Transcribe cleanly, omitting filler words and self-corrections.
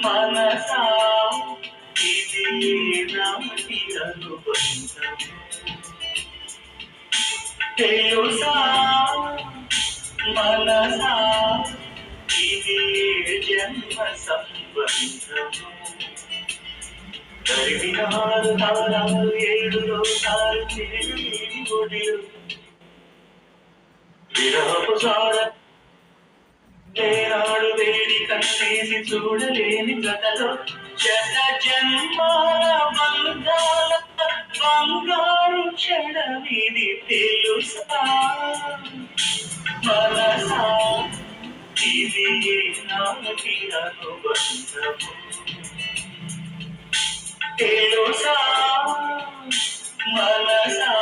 మనసా ఇది నాటి అనుబంధం తెలుసా మనసా ఇది జన్మ సంబంధం కరిగినారు తారాలు ఏడు లోకాలు చేరి ఒడిలు విరహపు సార నేనాడు వేడి కన్నేసి చూడలేని జతలో శత జన్మాల బంధాల బంగారు క్షణమిది తెలుసా మనసా ఇది నాటి అనుబంధము తెలుసా మనసా